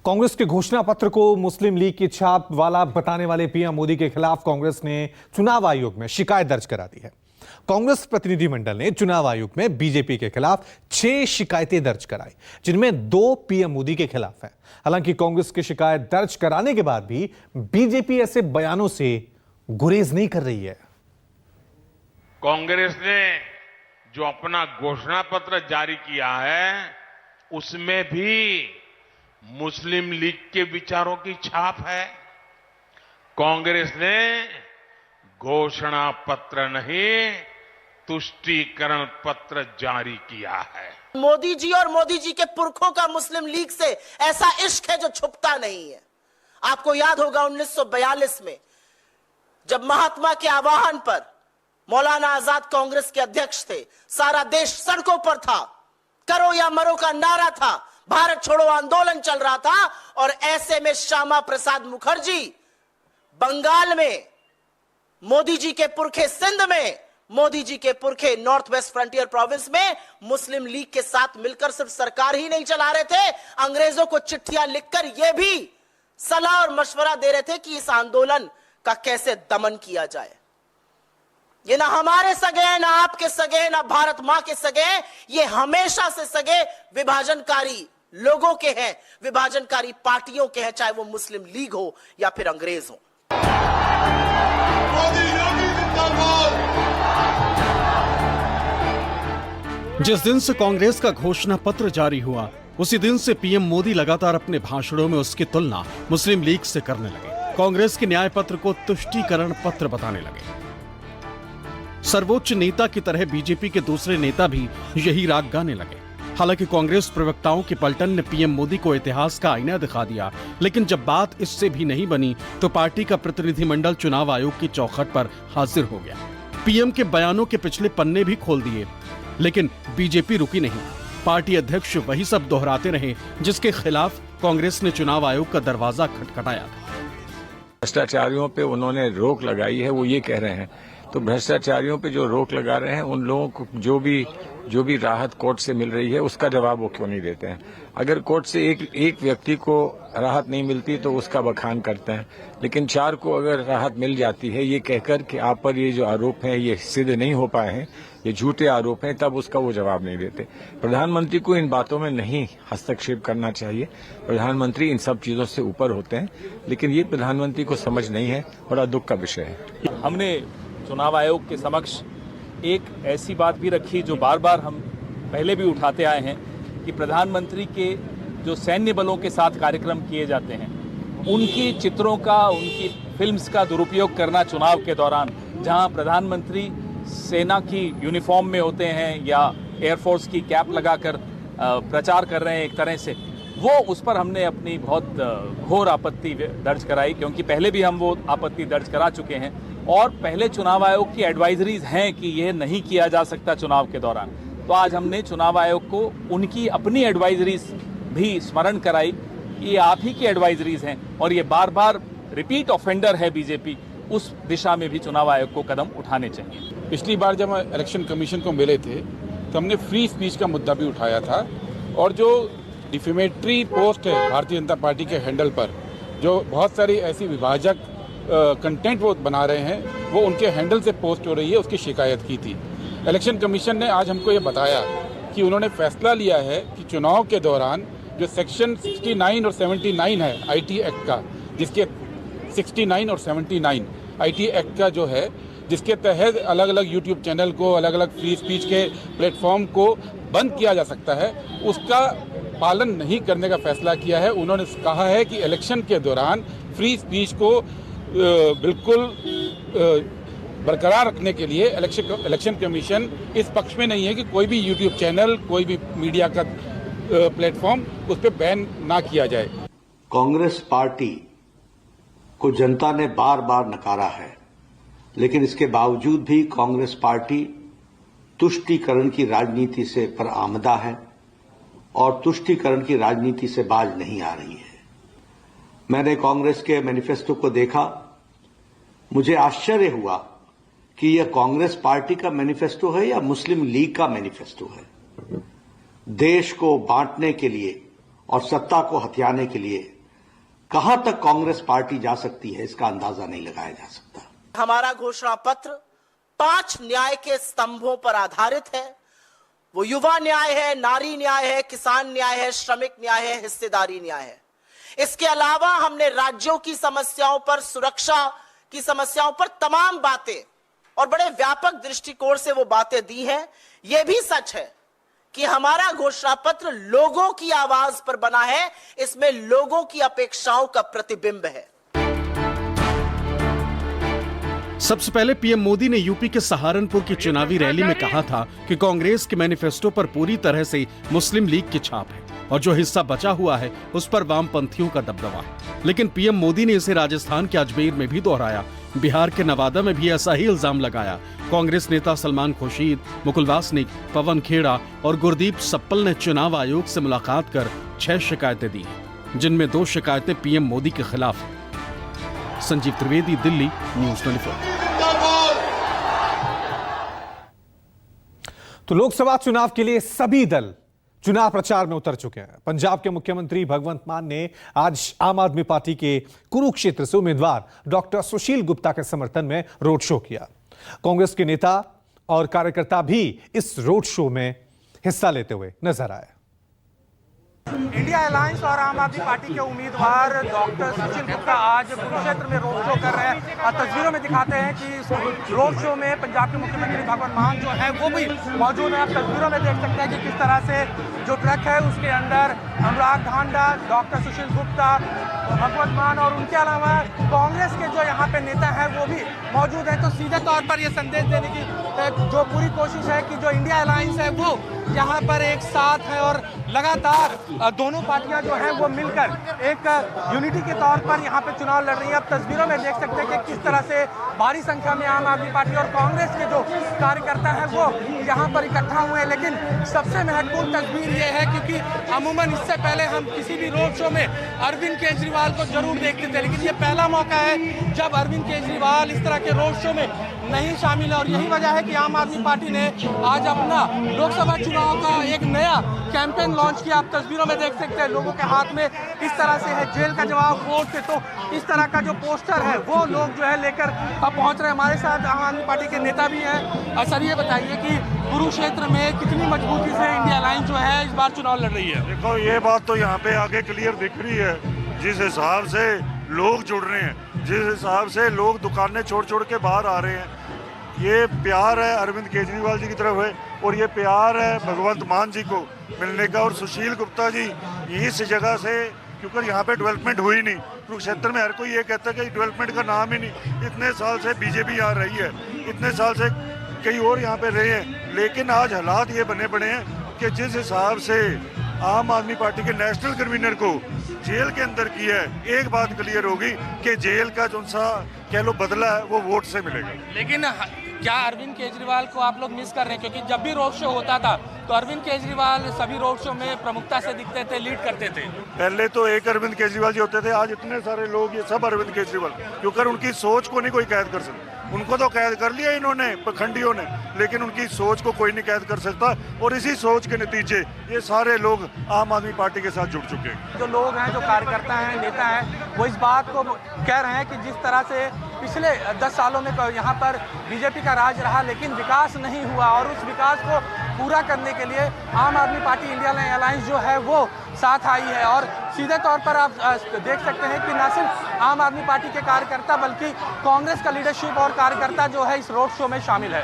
कांग्रेस के घोषणा पत्र को मुस्लिम लीग की छाप वाला बताने वाले पीएम मोदी के खिलाफ कांग्रेस ने चुनाव आयोग में शिकायत दर्ज करा दी है। कांग्रेस प्रतिनिधिमंडल ने चुनाव आयोग में बीजेपी के खिलाफ 6 शिकायतें दर्ज कराई, जिनमें 2 पीएम मोदी के खिलाफ हैं। हालांकि कांग्रेस की शिकायत दर्ज कराने के बाद भी बीजेपी ऐसे बयानों से गुरेज नहीं कर रही है। कांग्रेस ने जो अपना घोषणा पत्र जारी किया है, उसमें भी मुस्लिम लीग के विचारों की छाप है। कांग्रेस ने घोषणा पत्र नहीं, तुष्टीकरण पत्र जारी किया है। मोदी जी और मोदी जी के पुरखों का मुस्लिम लीग से ऐसा इश्क है जो छुपता नहीं है। आपको याद होगा 1942 में जब महात्मा के आह्वान पर मौलाना आजाद कांग्रेस के अध्यक्ष थे, सारा देश सड़कों पर था, करो या मरो का नारा था, भारत छोड़ो आंदोलन चल रहा था। और ऐसे में श्यामा प्रसाद मुखर्जी बंगाल में, मोदी जी के पुरखे सिंध में, मोदी जी के पुरखे नॉर्थ वेस्ट फ्रंटियर प्रोविंस में मुस्लिम लीग के साथ मिलकर सिर्फ सरकार ही नहीं चला रहे थे, अंग्रेजों को चिट्ठियां लिखकर यह भी सलाह और मशवरा दे रहे थे कि इस आंदोलन का कैसे दमन किया जाए। ये ना हमारे सगे हैं, ना आपके सगे हैं, ना भारत मां के सगे हैं, ये हमेशा से सगे विभाजनकारी लोगों के हैं, विभाजनकारी पार्टियों के हैं, चाहे वो मुस्लिम लीग हो या फिर अंग्रेज हो। जिस दिन से कांग्रेस का घोषणा पत्र जारी हुआ, उसी दिन से पीएम मोदी लगातार अपने भाषणों में उसकी तुलना मुस्लिम लीग से करने लगे। कांग्रेस के न्याय पत्र को तुष्टीकरण पत्र बताने लगे। सर्वोच्च नेता की तरह बीजेपी के दूसरे नेता भी यही राग गाने लगे। हालांकि कांग्रेस प्रवक्ताओं के पलटन ने पीएम मोदी को इतिहास का आईना दिखा दिया, लेकिन जब बात इससे भी नहीं बनी तो पार्टी का प्रतिनिधिमंडल चुनाव आयोग की चौखट पर हाजिर हो गया। पीएम के बयानों के पिछले पन्ने भी खोल दिए, लेकिन बीजेपी रुकी नहीं। पार्टी अध्यक्ष वही सब दोहराते रहे जिसके खिलाफ कांग्रेस ने चुनाव आयोग का दरवाजा खटखटाया था। भ्रष्टाचारियों पे उन्होंने रोक लगाई है, वो ये कह रहे हैं। तो भ्रष्टाचारियों पे जो रोक लगा रहे हैं, उन लोगों को जो भी राहत कोर्ट से मिल रही है, उसका जवाब वो क्यों नहीं देते हैं? अगर कोर्ट से एक व्यक्ति को राहत नहीं मिलती तो उसका बखान करते हैं, लेकिन 4 को अगर राहत मिल जाती है ये कहकर कि आप पर ये जो आरोप हैं ये सिद्ध नहीं हो पाए हैं, ये झूठे आरोप हैं, तब उसका वो जवाब नहीं देते। प्रधानमंत्री को इन बातों में नहीं हस्तक्षेप करना चाहिए। प्रधानमंत्री इन सब चीजों से ऊपर होते हैं, लेकिन ये प्रधानमंत्री को समझ नहीं है, बड़ा दुख का विषय है। हमने चुनाव आयोग के समक्ष एक ऐसी बात भी रखी जो बार बार हम पहले भी उठाते आए हैं कि प्रधानमंत्री के जो सैन्य बलों के साथ कार्यक्रम किए जाते हैं, उनकी चित्रों का, उनकी फिल्म्स का दुरुपयोग करना चुनाव के दौरान, जहां प्रधानमंत्री सेना की यूनिफॉर्म में होते हैं या एयरफोर्स की कैप लगाकर प्रचार कर रहे हैं एक तरह से, वो उस पर हमने अपनी बहुत घोर आपत्ति दर्ज कराई, क्योंकि पहले भी हम वो आपत्ति दर्ज करा चुके हैं और पहले चुनाव आयोग की एडवाइजरीज हैं कि यह नहीं किया जा सकता चुनाव के दौरान। तो आज हमने चुनाव आयोग को उनकी अपनी एडवाइजरीज भी स्मरण कराई। ये आप ही की एडवाइजरीज हैं और ये बार बार रिपीट ऑफेंडर है बीजेपी, उस दिशा में भी चुनाव आयोग को कदम उठाने चाहिए। पिछली बार जब हम इलेक्शन कमीशन को मिले थे तो हमने फ्री स्पीच का मुद्दा भी उठाया था, और जो डिफेमेटरी पोस्ट है भारतीय जनता पार्टी के हैंडल पर, जो बहुत सारी ऐसी विभाजक कंटेंट वो बना रहे हैं, वो उनके हैंडल से पोस्ट हो रही है, उसकी शिकायत की थी। इलेक्शन कमीशन ने आज हमको ये बताया कि उन्होंने फैसला लिया है कि चुनाव के दौरान जो सेक्शन 69 और 79 है आईटी एक्ट का, जिसके 69 और 79 आईटी एक्ट का जो है, जिसके तहत अलग अलग यूट्यूब चैनल को, अलग अलग फ्री स्पीच के प्लेटफॉर्म को बंद किया जा सकता है, उसका पालन नहीं करने का फैसला किया है। उन्होंने कहा है कि इलेक्शन के दौरान फ्री स्पीच को बिल्कुल बरकरार रखने के लिए इलेक्शन कमीशन इस पक्ष में नहीं है कि कोई भी यूट्यूब चैनल, कोई भी मीडिया का प्लेटफॉर्म उस पर बैन ना किया जाए। कांग्रेस पार्टी को जनता ने बार बार नकारा है, लेकिन इसके बावजूद भी कांग्रेस पार्टी तुष्टीकरण की राजनीति से बरआमदा है और तुष्टीकरण की राजनीति से बाज नहीं आ रही है। मैंने कांग्रेस के मैनिफेस्टो को देखा, मुझे आश्चर्य हुआ कि यह कांग्रेस पार्टी का मैनिफेस्टो है या मुस्लिम लीग का मैनिफेस्टो है। देश को बांटने के लिए और सत्ता को हथियाने के लिए कहां तक कांग्रेस पार्टी जा सकती है, इसका अंदाजा नहीं लगाया जा सकता। हमारा घोषणा पत्र 5 न्याय के स्तंभों पर आधारित है। वो युवा न्याय है, नारी न्याय है, किसान न्याय है, श्रमिक न्याय है, हिस्सेदारी न्याय है। इसके अलावा हमने राज्यों की समस्याओं पर, सुरक्षा की समस्याओं पर तमाम बातें और बड़े व्यापक दृष्टिकोण से वो बातें दी हैं। यह भी सच है कि हमारा घोषणा पत्र लोगों की आवाज पर बना है, इसमें लोगों की अपेक्षाओं का प्रतिबिंब है। सबसे पहले पीएम मोदी ने यूपी के सहारनपुर की चुनावी रैली में कहा था कि कांग्रेस के मैनिफेस्टो पर पूरी तरह से मुस्लिम लीग की छाप है और जो हिस्सा बचा हुआ है उस पर वामपंथियों का दबदबा है। लेकिन पीएम मोदी ने इसे राजस्थान के अजमेर में भी दोहराया, बिहार के नवादा में भी ऐसा ही इल्जाम लगाया। कांग्रेस नेता सलमान खुर्शीद, मुकुल वासनिक, पवन खेड़ा और गुरदीप सप्पल ने चुनाव आयोग से मुलाकात कर 6 शिकायतें दी, जिनमें 2 शिकायतें पीएम मोदी के खिलाफ हैं। संजीव त्रिवेदी, दिल्ली, न्यूज़ 24। तो लोकसभा चुनाव के लिए सभी दल चुनाव प्रचार में उतर चुके हैं। पंजाब के मुख्यमंत्री भगवंत मान ने आज आम आदमी पार्टी के कुरुक्षेत्र से उम्मीदवार डॉक्टर सुशील गुप्ता के समर्थन में रोड शो किया। कांग्रेस के नेता और कार्यकर्ता भी इस रोड शो में हिस्सा लेते हुए नजर आए। इंडिया अलायंस और आम आदमी पार्टी के उम्मीदवार डॉक्टर सुशील गुप्ता आज कुरुक्षेत्र में रोड शो कर रहे हैं और तस्वीरों में दिखाते हैं कि रोड शो में पंजाब के मुख्यमंत्री भगवंत मान जो है वो भी मौजूद है। आप तस्वीरों में देख सकते हैं कि किस तरह से जो ट्रक है उसके अंदर अनुराग ढांडा, डॉक्टर सुशील गुप्ता, भगवंत मान और उनके अलावा कांग्रेस के जो यहाँ पे नेता हैं वो भी मौजूद हैं। तो सीधे तौर पर ये संदेश देने की जो पूरी कोशिश है कि जो इंडिया अलायंस है वो यहाँ पर एक साथ है और लगातार दोनों पार्टियां जो हैं वो मिलकर एक यूनिटी के तौर पर यहाँ पे चुनाव लड़ रही है। आप तस्वीरों में देख सकते हैं कि किस तरह से भारी संख्या में आम आदमी पार्टी और कांग्रेस के जो कार्यकर्ता हैं वो यहाँ पर इकट्ठा हुए हैं। लेकिन सबसे महत्वपूर्ण तस्वीर ये है क्योंकि अमूमन इससे पहले हम किसी भी रोड शो में अरविंद केजरीवाल को जरूर देखते थे, लेकिन ये पहला मौका है जब अरविंद केजरीवाल इस तरह के रोड शो में नहीं शामिल है। और यही वजह है कि आम आदमी पार्टी ने आज अपना लोकसभा चुनाव का एक नया कैंपेन लॉन्च किया। आप तस्वीरों में देख सकते हैं लोगों के हाथ में किस तरह से है जेल का जवाब वोट से, तो इस तरह का जो पोस्टर है वो लोग जो है लेकर अब पहुंच रहे हैं। हमारे साथ आम आदमी पार्टी के नेता भी हैं। सर ये बताइए कि कुरुक्षेत्र में कितनी मजबूती से इंडिया अलायंस जो है इस बार चुनाव लड़ रही है? देखो ये बात तो यहाँ पे आगे क्लियर दिख रही है, जिस हिसाब से लोग जुड़ रहे हैं, जिस हिसाब से लोग दुकानें छोड़ छोड़ के बाहर आ रहे हैं, ये प्यार है अरविंद केजरीवाल जी की तरफ है और ये प्यार है भगवंत मान जी को मिलने का। और सुशील गुप्ता जी इस जगह से, क्योंकि यहाँ पे डेवलपमेंट हुई नहीं, कुरुक्षेत्र में हर कोई ये कहता है कि डेवलपमेंट का नाम ही नहीं। इतने साल से बीजेपी आ रही है, इतने साल से कई और यहाँ पे रहे हैं, लेकिन आज हालात ये बने पड़े हैं कि जिस हिसाब से आम आदमी पार्टी के नेशनल कन्वीनर को जेल के अंदर किया है, एक बात क्लियर होगी कि जेल का जो सा कह लो बदला है वो वोट से मिलेगा। लेकिन क्या अरविंद केजरीवाल को आप लोग मिस कर रहे हैं? क्योंकि जब भी रोड शो होता था तो अरविंद केजरीवाल सभी रोड शो में प्रमुखता से दिखते थे, लीड करते थे। पहले तो एक अरविंद केजरीवाल जी होते थे, आज इतने सारे लोग ये सब अरविंद केजरीवाल, क्योंकि उनकी सोच को नहीं कोई कैद कर सकता। उनको तो कैद कर लिया इन्होंने पखंडियों ने, लेकिन उनकी सोच को कोई नहीं कैद कर सकता। और इसी सोच के नतीजे ये सारे लोग आम आदमी पार्टी के साथ जुड़ चुके हैं। जो लोग हैं, जो कार्यकर्ता हैं, नेता हैं, वो इस बात को कह रहे हैं कि जिस तरह से पिछले 10 सालों में यहाँ पर बीजेपी का राज रहा लेकिन विकास नहीं हुआ, और उस विकास को पूरा करने के लिए आम आदमी पार्टी इंडिया अलायंस जो है वो साथ आई है। और सीधे तौर पर आप देख सकते हैं कि न सिर्फ आम आदमी पार्टी के कार्यकर्ता बल्कि कांग्रेस का लीडरशिप और कार्यकर्ता जो है इस रोड शो में शामिल है।